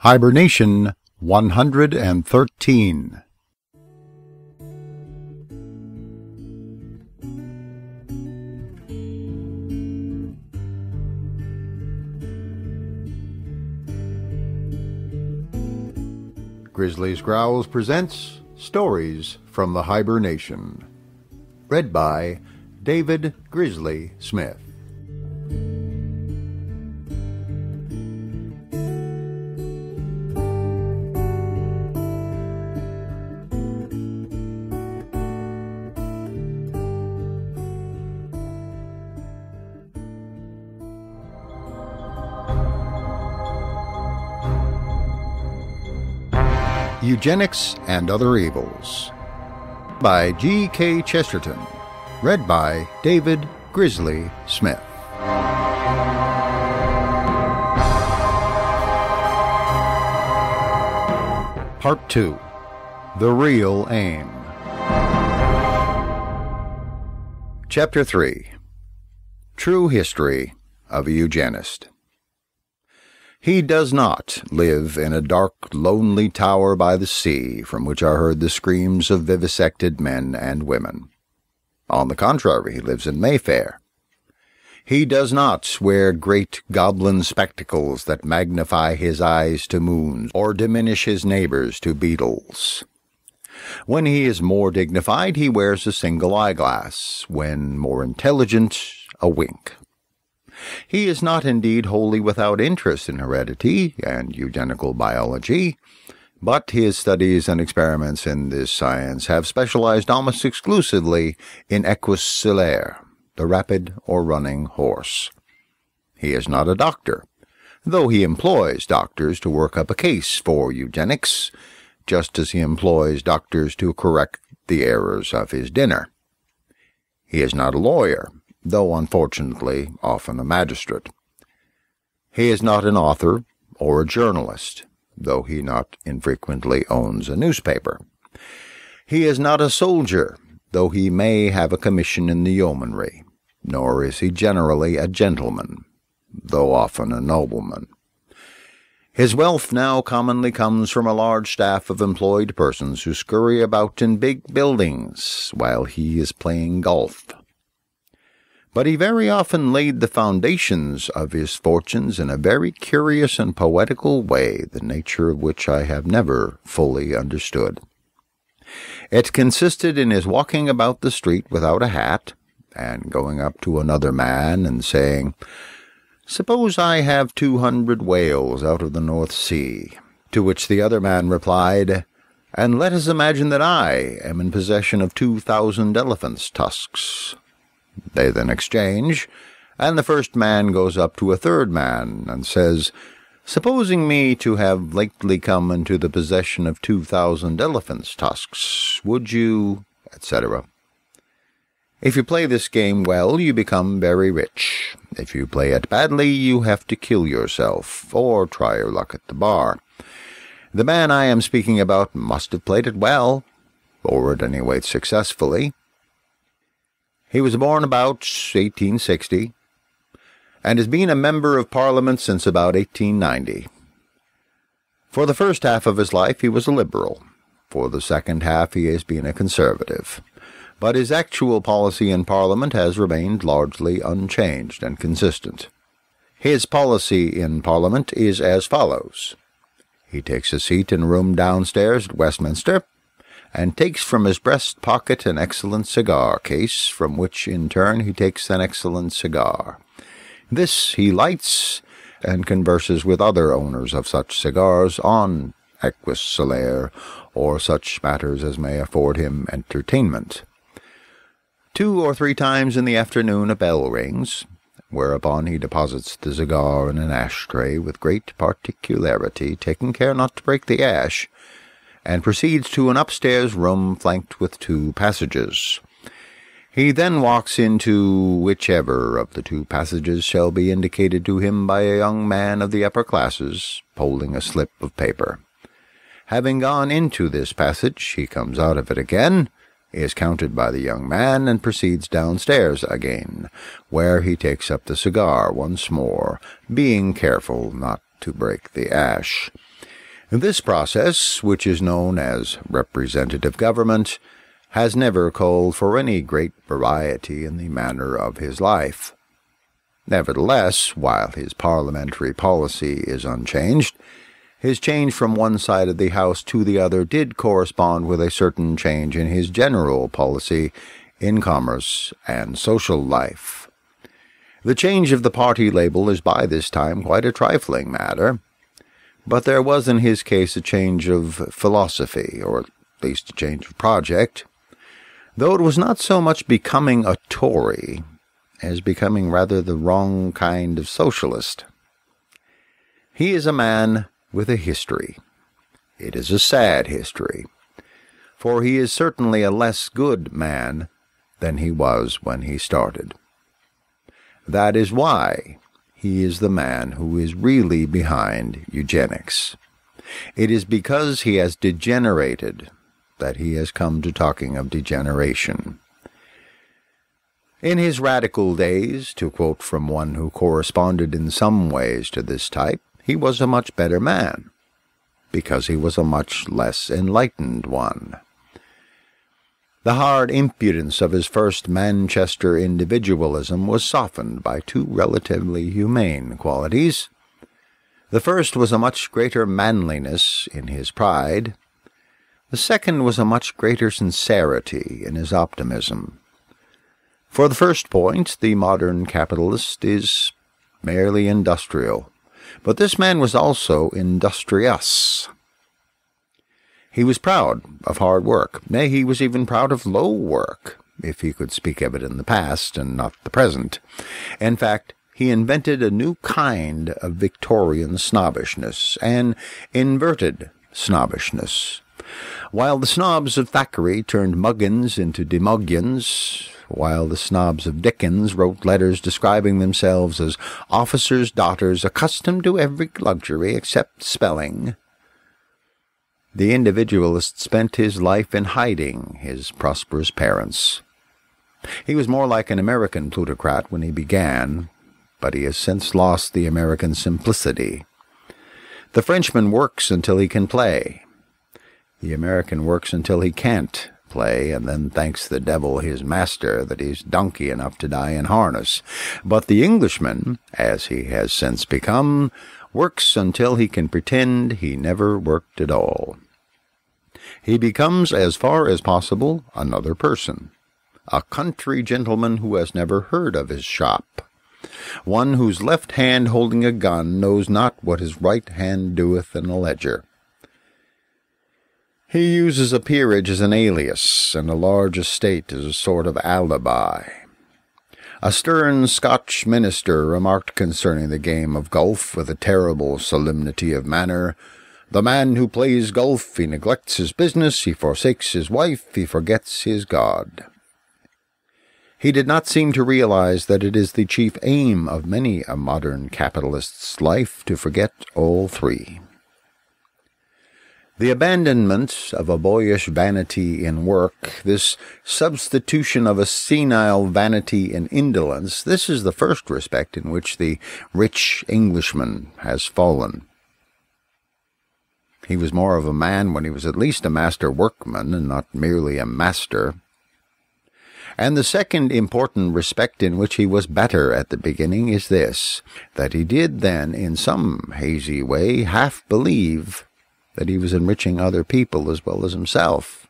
Hiber-Nation 113. Grizzly's Growls presents Stories from the Hiber-Nation. Read by David Grizzly Smith. Eugenics and Other Evils by G.K. Chesterton. Read by David Grizzly Smith. Part 2. The Real Aim. Chapter 3. True History of a Eugenist. He does not live in a dark, lonely tower by the sea from which are heard the screams of vivisected men and women. On the contrary, he lives in Mayfair. He does not wear great goblin spectacles that magnify his eyes to moons or diminish his neighbors to beetles. When he is more dignified, he wears a single eyeglass. When more intelligent, a wink. He is not indeed wholly without interest in heredity and eugenical biology, but his studies and experiments in this science have specialized almost exclusively in equus celare, the rapid or running horse. He is not a doctor, though he employs doctors to work up a case for eugenics, just as he employs doctors to correct the errors of his dinner. He is not a lawyer, though unfortunately often a magistrate. He is not an author or a journalist, though he not infrequently owns a newspaper. He is not a soldier, though he may have a commission in the yeomanry, nor is he generally a gentleman, though often a nobleman. His wealth now commonly comes from a large staff of employed persons who scurry about in big buildings while he is playing golf. But he very often laid the foundations of his fortunes in a very curious and poetical way, the nature of which I have never fully understood. It consisted in his walking about the street without a hat, and going up to another man and saying, "Suppose I have 200 whales out of the North Sea," to which the other man replied, "And let us imagine that I am in possession of 2,000 elephants' tusks." They then exchange, and the first man goes up to a third man and says, "Supposing me to have lately come into the possession of 2,000 elephants' tusks, would you," etc. If you play this game well, you become very rich. If you play it badly, you have to kill yourself, or try your luck at the bar. The man I am speaking about must have played it well, or at any rate successfully. He was born about 1860, and has been a member of Parliament since about 1890. For the first half of his life he was a Liberal. For the second half he has been a Conservative. But his actual policy in Parliament has remained largely unchanged and consistent. His policy in Parliament is as follows. He takes a seat in a room downstairs at Westminster, and takes from his breast pocket an excellent cigar case, from which in turn he takes an excellent cigar. This he lights, and converses with other owners of such cigars on equus celare, or such matters as may afford him entertainment. 2 or 3 times in the afternoon a bell rings, whereupon he deposits the cigar in an ashtray with great particularity, taking care not to break the ash, and proceeds to an upstairs room flanked with 2 passages. He then walks into whichever of the 2 passages shall be indicated to him by a young man of the upper classes, holding a slip of paper. Having gone into this passage, he comes out of it again, is counted by the young man, and proceeds downstairs again, where he takes up the cigar once more, being careful not to break the ash. This process, which is known as representative government, has never called for any great variety in the manner of his life. Nevertheless, while his parliamentary policy is unchanged, his change from one side of the House to the other did correspond with a certain change in his general policy in commerce and social life. The change of the party label is by this time quite a trifling matter, but there was in his case a change of philosophy, or at least a change of project, though it was not so much becoming a Tory as becoming rather the wrong kind of socialist. He is a man with a history. It is a sad history, for he is certainly a less good man than he was when he started. That is why he is the man who is really behind eugenics. It is because he has degenerated that he has come to talking of degeneration. In his radical days, to quote from one who corresponded in some ways to this type, he was a much better man, because he was a much less enlightened one. The hard impudence of his first Manchester individualism was softened by two relatively humane qualities. The first was a much greater manliness in his pride. The second was a much greater sincerity in his optimism. For the first point, the modern capitalist is merely industrial, but this man was also industrious. He was proud of hard work. Nay, he was even proud of low work, if he could speak of it in the past and not the present. In fact, he invented a new kind of Victorian snobbishness, an inverted snobbishness. While the snobs of Thackeray turned Muggins into Demoggians, while the snobs of Dickens wrote letters describing themselves as officers' daughters accustomed to every luxury except spelling, the individualist spent his life in hiding his prosperous parents. He was more like an American plutocrat when he began, but he has since lost the American simplicity. The Frenchman works until he can play. The American works until he can't play, and then thanks the devil his master that he's donkey enough to die in harness. But the Englishman, as he has since become, works until he can pretend he never worked at all. He becomes, as far as possible, another person, a country gentleman who has never heard of his shop, one whose left hand holding a gun knows not what his right hand doeth in a ledger. He uses a peerage as an alias, and a large estate as a sort of alibi. A stern Scotch minister remarked concerning the game of golf with a terrible solemnity of manner, "The man who plays golf, he neglects his business, he forsakes his wife, he forgets his God." He did not seem to realize that it is the chief aim of many a modern capitalist's life to forget all three. The abandonment of a boyish vanity in work, this substitution of a senile vanity in indolence, this is the first respect in which the rich Englishman has fallen. He was more of a man when he was at least a master workman and not merely a master. And the second important respect in which he was better at the beginning is this, that he did then, in some hazy way, half believe that he was enriching other people as well as himself.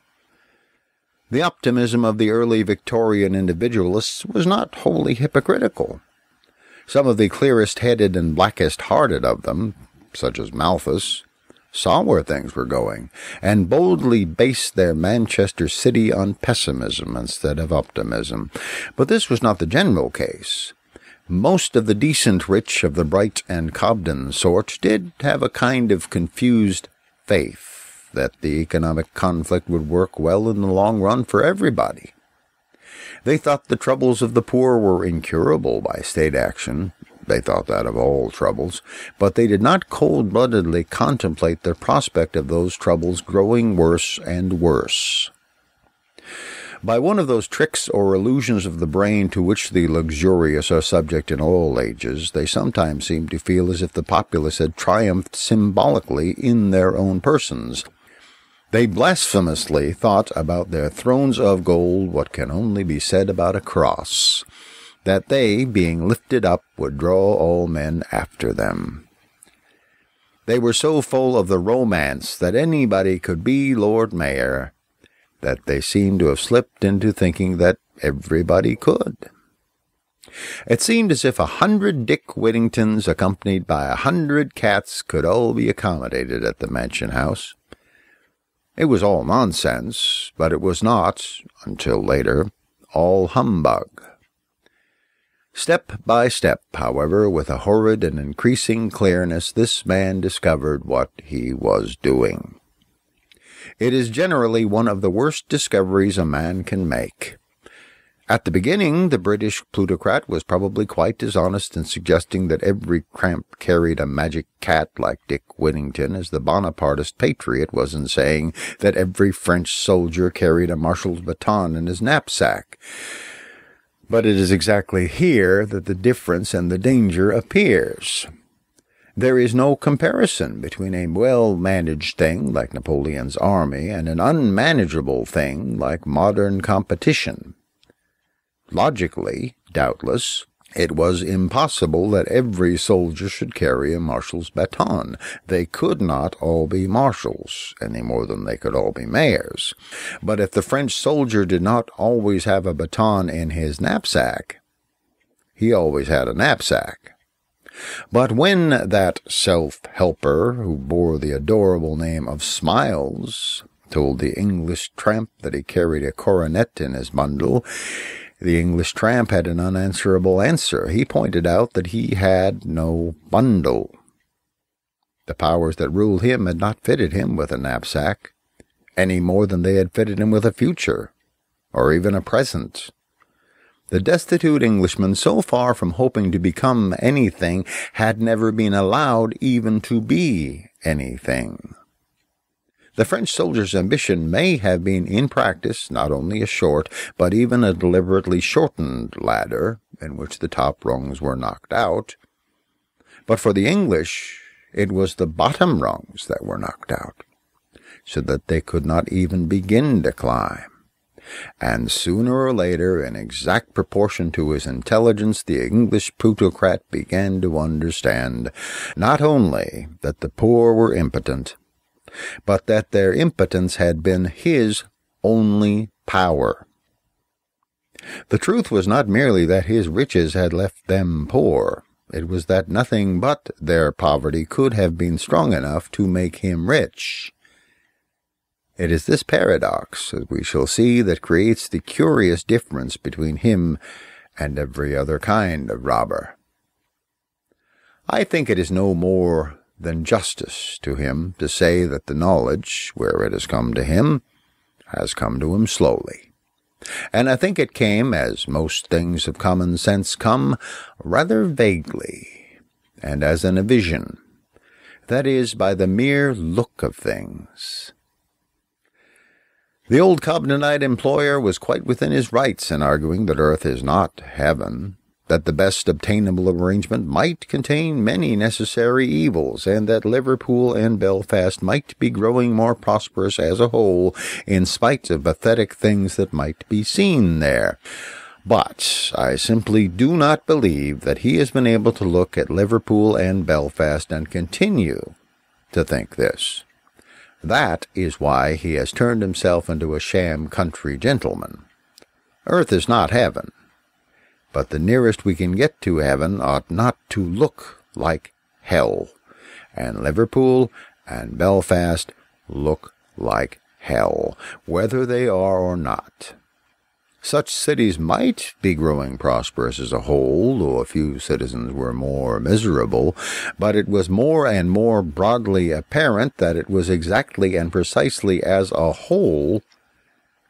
The optimism of the early Victorian individualists was not wholly hypocritical. Some of the clearest-headed and blackest-hearted of them, such as Malthus, saw where things were going, and boldly based their Manchester city on pessimism instead of optimism. But this was not the general case. Most of the decent rich of the Bright and Cobden sort did have a kind of confused faith that the economic conflict would work well in the long run for everybody. They thought the troubles of the poor were incurable by state action. They thought that of all troubles, but they did not cold-bloodedly contemplate the prospect of those troubles growing worse and worse. By one of those tricks or illusions of the brain to which the luxurious are subject in all ages, they sometimes seem to feel as if the populace had triumphed symbolically in their own persons. They blasphemously thought about their thrones of gold what can only be said about a cross, that they, being lifted up, would draw all men after them. They were so full of the romance that anybody could be Lord Mayor, that they seemed to have slipped into thinking that everybody could. It seemed as if 100 Dick Whittingtons, accompanied by 100 cats, could all be accommodated at the mansion house. It was all nonsense, but it was not, until later, all humbug. Step by step, however, with a horrid and increasing clearness, this man discovered what he was doing. It is generally one of the worst discoveries a man can make. At the beginning, the British plutocrat was probably quite as honest in suggesting that every tramp carried a magic cat like Dick Whittington as the Bonapartist patriot was in saying that every French soldier carried a marshal's baton in his knapsack. But it is exactly here that the difference and the danger appears. There is no comparison between a well-managed thing like Napoleon's army and an unmanageable thing like modern competition. Logically, doubtless, it was impossible that every soldier should carry a marshal's baton. They could not all be marshals, any more than they could all be mayors. But if the French soldier did not always have a baton in his knapsack, he always had a knapsack. But when that self-helper, who bore the adorable name of Smiles, told the English tramp that he carried a coronet in his bundle, the English tramp had an unanswerable answer. He pointed out that he had no bundle. The powers that ruled him had not fitted him with a knapsack, any more than they had fitted him with a future, or even a present. The destitute Englishman, so far from hoping to become anything, had never been allowed even to be anything. The French soldier's ambition may have been in practice not only a short, but even a deliberately shortened ladder, in which the top rungs were knocked out. But for the English, it was the bottom rungs that were knocked out, so that they could not even begin to climb. And sooner or later, in exact proportion to his intelligence, the English plutocrat began to understand not only that the poor were impotent, but that their impotence had been his only power. The truth was not merely that his riches had left them poor. It was that nothing but their poverty could have been strong enough to make him rich. It is this paradox, as we shall see, that creates the curious difference between him and every other kind of robber. I think it is no more than justice to him to say that the knowledge, where it has come to him, has come to him slowly. And I think it came, as most things of common sense come, rather vaguely, and as in a vision, that is, by the mere look of things. The old Covenantite employer was quite within his rights in arguing that earth is not heaven, that the best obtainable arrangement might contain many necessary evils, and that Liverpool and Belfast might be growing more prosperous as a whole, in spite of pathetic things that might be seen there. But I simply do not believe that he has been able to look at Liverpool and Belfast and continue to think this. That is why he has turned himself into a sham country gentleman. Earth is not heaven, but the nearest we can get to heaven ought not to look like hell, and Liverpool and Belfast look like hell, whether they are or not. Such cities might be growing prosperous as a whole, though a few citizens were more miserable, but it was more and more broadly apparent that it was exactly and precisely as a whole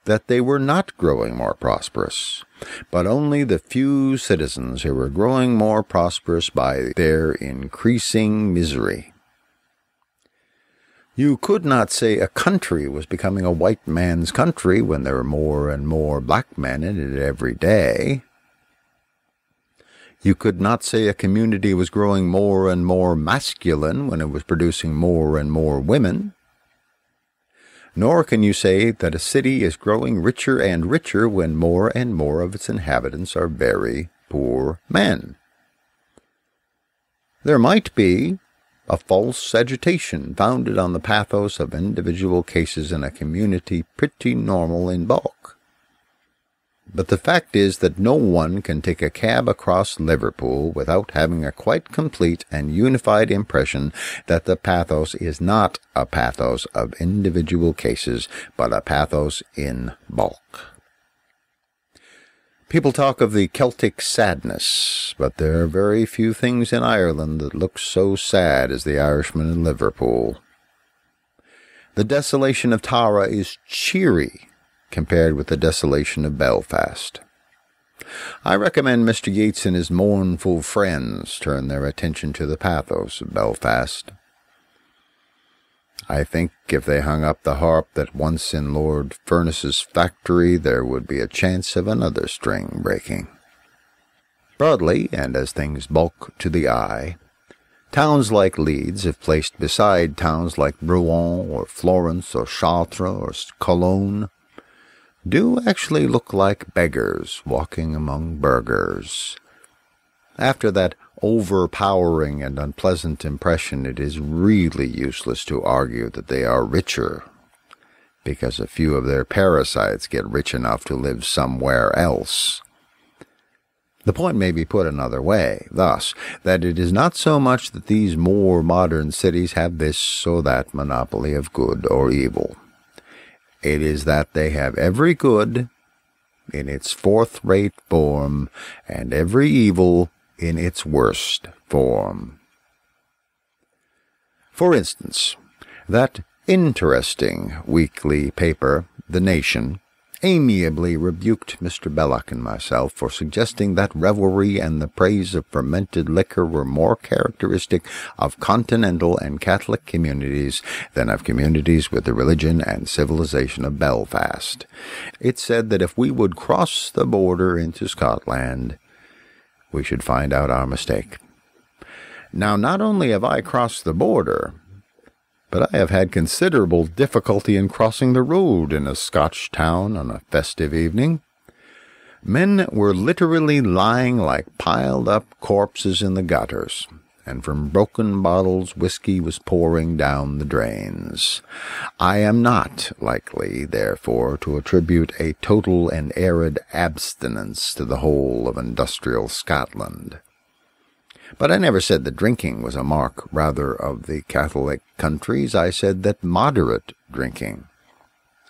that they were not growing more prosperous, but only the few citizens who were growing more prosperous by their increasing misery. You could not say a country was becoming a white man's country when there were more and more black men in it every day. You could not say a community was growing more and more masculine when it was producing more and more women. Nor can you say that a city is growing richer and richer when more and more of its inhabitants are very poor men. There might be a false agitation founded on the pathos of individual cases in a community pretty normal in bulk. But the fact is that no one can take a cab across Liverpool without having a quite complete and unified impression that the pathos is not a pathos of individual cases, but a pathos in bulk. People talk of the Celtic sadness, but there are very few things in Ireland that look so sad as the Irishman in Liverpool. The desolation of Tara is cheery compared with the desolation of Belfast. I recommend Mr. Yeats and his mournful friends turn their attention to the pathos of Belfast. I think if they hung up the harp that once in Lord Furness's factory, there would be a chance of another string breaking. Broadly, and as things bulk to the eye, towns like Leeds, if placed beside towns like Rouen or Florence or Chartres or Cologne, do actually look like beggars walking among burghers. After that overpowering and unpleasant impression, it is really useless to argue that they are richer, because a few of their parasites get rich enough to live somewhere else. The point may be put another way, thus, that it is not so much that these more modern cities have this or that monopoly of good or evil. It is that they have every good in its fourth-rate form, and every evil in its worst form. For instance, that interesting weekly paper, The Nation, amiably rebuked Mr. Belloc and myself for suggesting that revelry and the praise of fermented liquor were more characteristic of continental and Catholic communities than of communities with the religion and civilization of Belfast. It said that if we would cross the border into Scotland, we should find out our mistake. Now, not only have I crossed the border, but I have had considerable difficulty in crossing the road in a Scotch town on a festive evening. Men were literally lying like piled-up corpses in the gutters, and from broken bottles whiskey was pouring down the drains. I am not likely, therefore, to attribute a total and arid abstinence to the whole of industrial Scotland. But I never said that drinking was a mark rather of the Catholic countries. I said that moderate drinking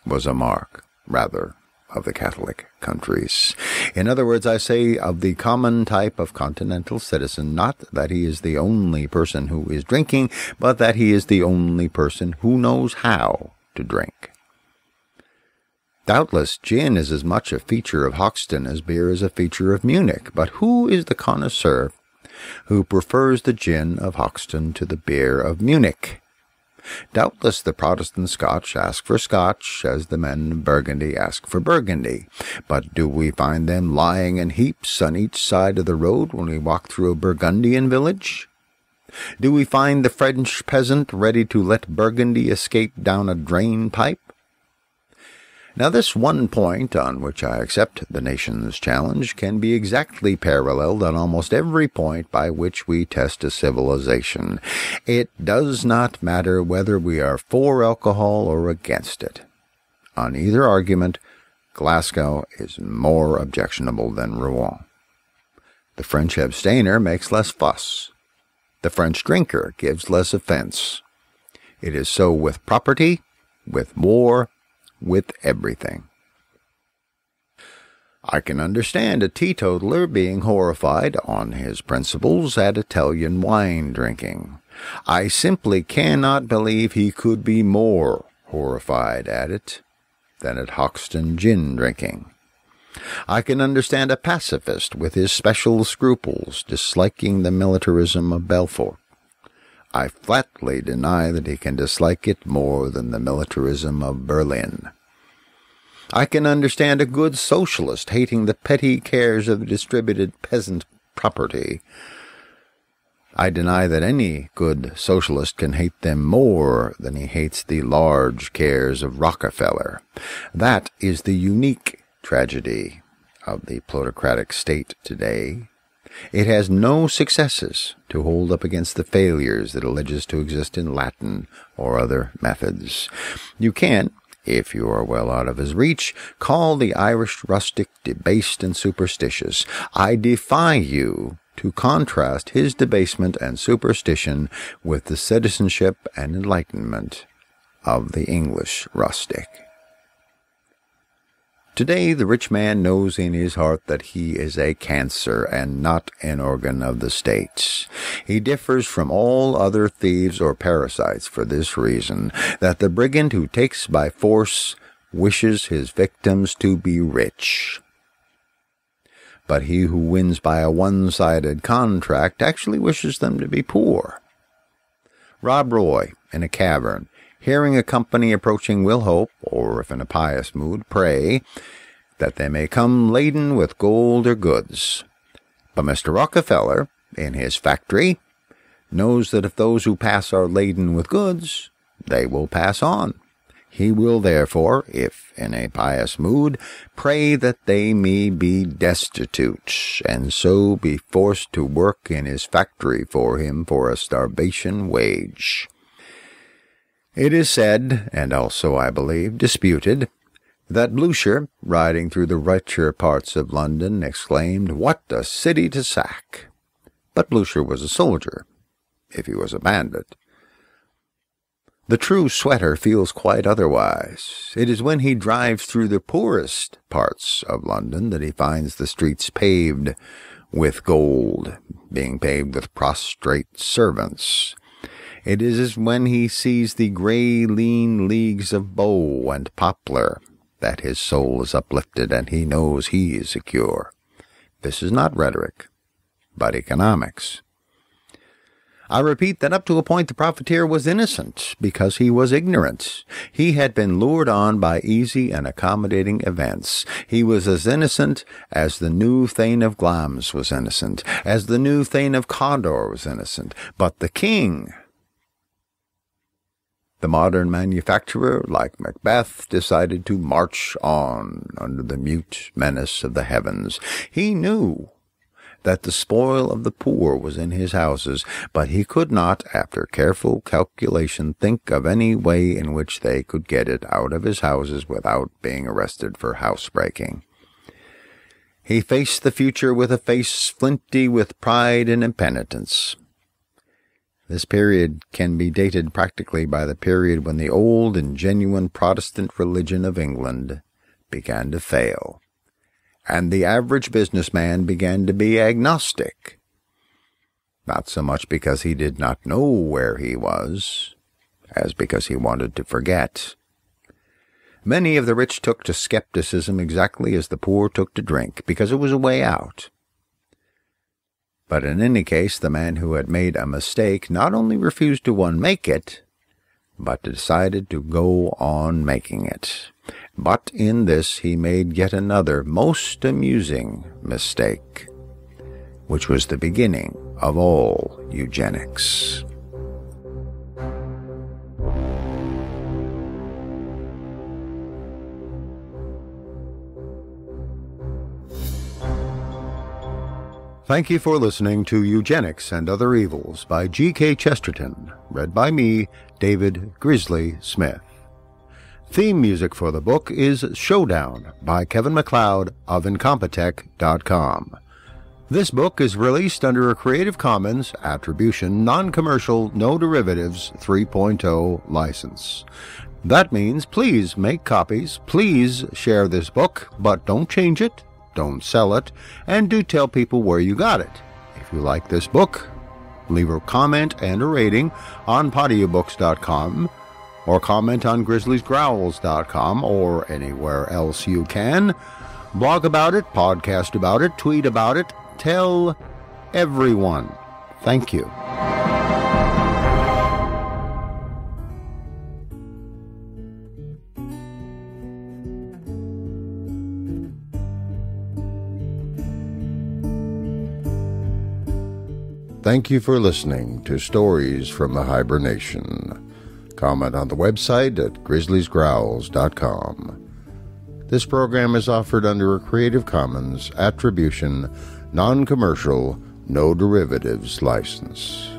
was a mark rather of the Catholic countries. In other words, I say of the common type of continental citizen, not that he is the only person who is drinking, but that he is the only person who knows how to drink. Doubtless, gin is as much a feature of Hoxton as beer is a feature of Munich, but who is the connoisseur who prefers the gin of Hoxton to the beer of Munich? Doubtless the Protestant Scotch ask for Scotch, as the men of Burgundy ask for Burgundy. But do we find them lying in heaps on each side of the road when we walk through a Burgundian village? Do we find the French peasant ready to let Burgundy escape down a drain pipe? Now, this one point on which I accept the nation's challenge can be exactly paralleled on almost every point by which we test a civilization. It does not matter whether we are for alcohol or against it. On either argument, Glasgow is more objectionable than Rouen. The French abstainer makes less fuss. The French drinker gives less offense. It is so with property, with war, with everything. I can understand a teetotaler being horrified, on his principles, at Italian wine drinking. I simply cannot believe he could be more horrified at it than at Hoxton gin drinking. I can understand a pacifist with his special scruples disliking the militarism of Belfort. I flatly deny that he can dislike it more than the militarism of Berlin. I can understand a good socialist hating the petty cares of distributed peasant property. I deny that any good socialist can hate them more than he hates the large cares of Rockefeller. That is the unique tragedy of the plutocratic state today. It has no successes to hold up against the failures it alleges to exist in Latin or other methods. You can, if you are well out of his reach, call the Irish rustic debased and superstitious. I defy you to contrast his debasement and superstition with the citizenship and enlightenment of the English rustic. Today the rich man knows in his heart that he is a cancer and not an organ of the state. He differs from all other thieves or parasites for this reason, that the brigand who takes by force wishes his victims to be rich. But he who wins by a one-sided contract actually wishes them to be poor. Rob Roy, in a cavern, hearing a company approaching, will hope, or if in a pious mood, pray, that they may come laden with gold or goods. But Mr. Rockefeller, in his factory, knows that if those who pass are laden with goods, they will pass on. He will therefore, if in a pious mood, pray that they may be destitute, and so be forced to work in his factory for him for a starvation wage. It is said, and also, I believe, disputed, that Blucher, riding through the richer parts of London, exclaimed, "What a city to sack!" But Blucher was a soldier, if he was a bandit. The true sweater feels quite otherwise. It is when he drives through the poorest parts of London that he finds the streets paved with gold, being paved with prostrate servants. It is when he sees the grey, lean leagues of bow and poplar that his soul is uplifted and he knows he is secure. This is not rhetoric, but economics. I repeat that up to a point the profiteer was innocent because he was ignorant. He had been lured on by easy and accommodating events. He was as innocent as the new Thane of Glamis was innocent, as the new Thane of Cawdor was innocent. But the king, the modern manufacturer, like Macbeth, decided to march on under the mute menace of the heavens. He knew that the spoil of the poor was in his houses, but he could not, after careful calculation, think of any way in which they could get it out of his houses without being arrested for housebreaking. He faced the future with a face flinty with pride and impenitence. This period can be dated practically by the period when the old and genuine Protestant religion of England began to fail, and the average businessman began to be agnostic, not so much because he did not know where he was, as because he wanted to forget. Many of the rich took to skepticism exactly as the poor took to drink, because it was a way out. But in any case, the man who had made a mistake not only refused to unmake it, but decided to go on making it. But in this he made yet another most amusing mistake, which was the beginning of all eugenics. Thank you for listening to Eugenics and Other Evils by G.K. Chesterton, read by me, David Grizzly Smith. Theme music for the book is Showdown by Kevin MacLeod of Incompetech.com. This book is released under a Creative Commons Attribution Non-Commercial No Derivatives 3.0 license. That means please make copies, please share this book, but don't change it, don't sell it, and do tell people where you got it. If you like this book, leave a comment and a rating on podiobooks.com, or comment on grizzliesgrowls.com, or anywhere else you can. Blog about it, podcast about it, tweet about it, tell everyone. Thank you. Thank you for listening to Stories from the Hiber-Nation. Comment on the website at grizzliesgrowls.com. This program is offered under a Creative Commons Attribution, Non-Commercial, No Derivatives license.